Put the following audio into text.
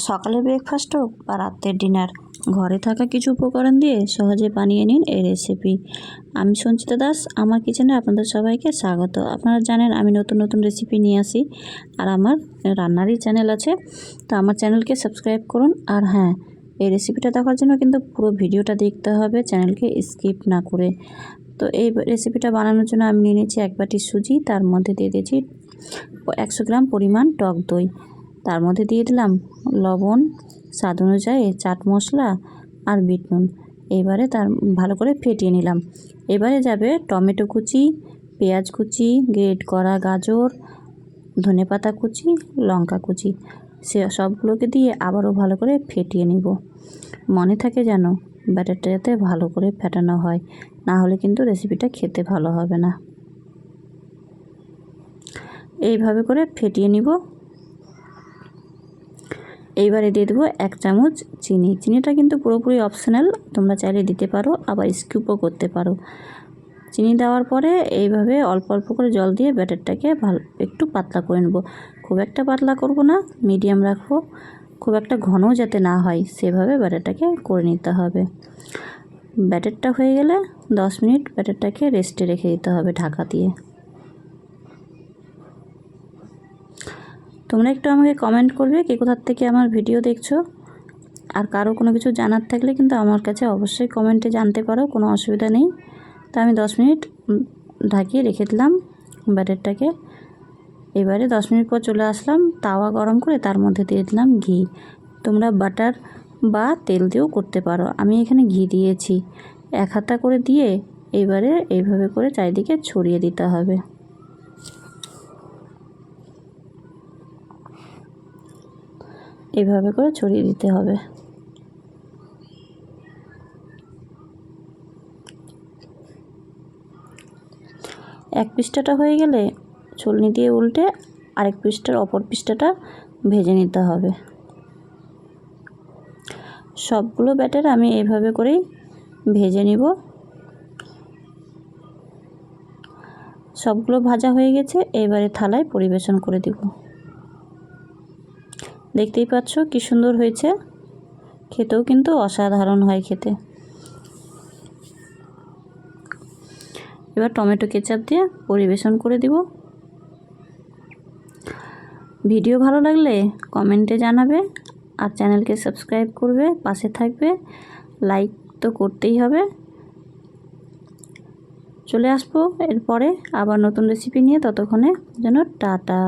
সকালের ব্রেকফাস্ট হোক বা রাতের ডিনার, ঘরে থাকা কিছু উপকরণ দিয়ে সহজে বানিয়ে নিন এই রেসিপি। আমি সঞ্চিতা দাস, আমার কিচেনে আপনাদের সবাইকে স্বাগত। আপনারা জানেন আমি নতুন নতুন রেসিপি নিয়ে আসি, আর আমার রান্নারই চ্যানেল আছে, তো আমার চ্যানেলকে সাবস্ক্রাইব করুন। আর হ্যাঁ, এই রেসিপিটা দেখার জন্য কিন্তু পুরো ভিডিওটা দেখতে হবে, চ্যানেলকে স্কিপ না করে। তো এই রেসিপিটা বানানোর জন্য আমি নিয়ে নিয়েছি 1 বাটি সুজি, তার মধ্যে দিয়ে দিয়েছি 100 গ্রাম পরিমাণ টক দই, তার মধ্যে দিয়ে দিলাম লবণ, স্বাদ অনুযায়ী চাট মশলা আর বিট নুন। এবারে তার ভালো করে ফেটিয়ে নিলাম। এবারে যাবে টমেটো কুচি, পেঁয়াজ কুচি, গ্রেট করা গাজর, ধনেপাতা কুচি, লঙ্কা কুচি, সে সবগুলোকে দিয়ে আবারও ভালো করে ফেটিয়ে নিব। মনে থাকে যেন ব্যাটারটা যাতে ভালো করে ফেটানো হয়, না হলে কিন্তু রেসিপিটা খেতে ভালো হবে না। এইভাবে করে ফেটিয়ে নিব। এইবারে দিয়ে দেবো 1 চামচ চিনি। চিনিটা কিন্তু পুরোপুরি অপশনাল, তোমরা চাইলে দিতে পারো, আবার স্কিপও করতে পারো। চিনি দেওয়ার পরে এইভাবে অল্প অল্প করে জল দিয়ে ব্যাটারটাকে ভালো একটু পাতলা করে নেব। খুব একটা পাতলা করব না, মিডিয়াম রাখবো, খুব একটা ঘনও যাতে না হয় সেভাবে ব্যাটারটাকে করে নিতে হবে। ব্যাটারটা হয়ে গেলে 10 মিনিট ব্যাটারটাকে রেস্টে রেখে দিতে হবে ঢাকা দিয়ে। তোমরা একটু আমাকে কমেন্ট করবে কে কোথার থেকে আমার ভিডিও দেখছো, আর কারো কোনো কিছু জানার থাকলে কিন্তু আমার কাছে অবশ্যই কমেন্টে জানতে পারো, কোনো অসুবিধা নেই। তো আমি 10 মিনিট ঢাকিয়ে রেখে দিলাম ব্যাটারটাকে। এবারে 10 মিনিট পর চলে আসলাম, তাওয়া গরম করে তার মধ্যে দিয়ে দিলাম ঘি। তোমরা বাটার বা তেল দিয়েও করতে পারো, আমি এখানে ঘি দিয়েছি। 1 হাতা করে দিয়ে এবারে এইভাবে করে চারিদিকে ছড়িয়ে দিতে হবে। এইভাবে করে ছড়িয়ে দিতে হবে। এক পৃষ্ঠাটা হয়ে গেলে ছলনি দিয়ে উল্টে আরেক পৃষ্ঠার অপর পৃষ্ঠাটা ভেজে নিতে হবে। সবগুলো ব্যাটার আমি এইভাবে করেই ভেজে নিব। সবগুলো ভাজা হয়ে গেছে, এবারে থালায় পরিবেশন করে দিব। দেখতেই পাচ্ছ কি সুন্দর হয়েছে, খেতেও কিন্তু অসাধারণ হয় খেতে। এবার টমেটো কেচাপ দিয়ে পরিবেশন করে দিব। ভিডিও ভালো লাগলে কমেন্টে জানাবে, আর চ্যানেলকে সাবস্ক্রাইব করবে, পাশে থাকবে, লাইক তো করতেই হবে। চলে আসবো এরপরে আবার নতুন রেসিপি নিয়ে, ততক্ষণে যেন টাটা।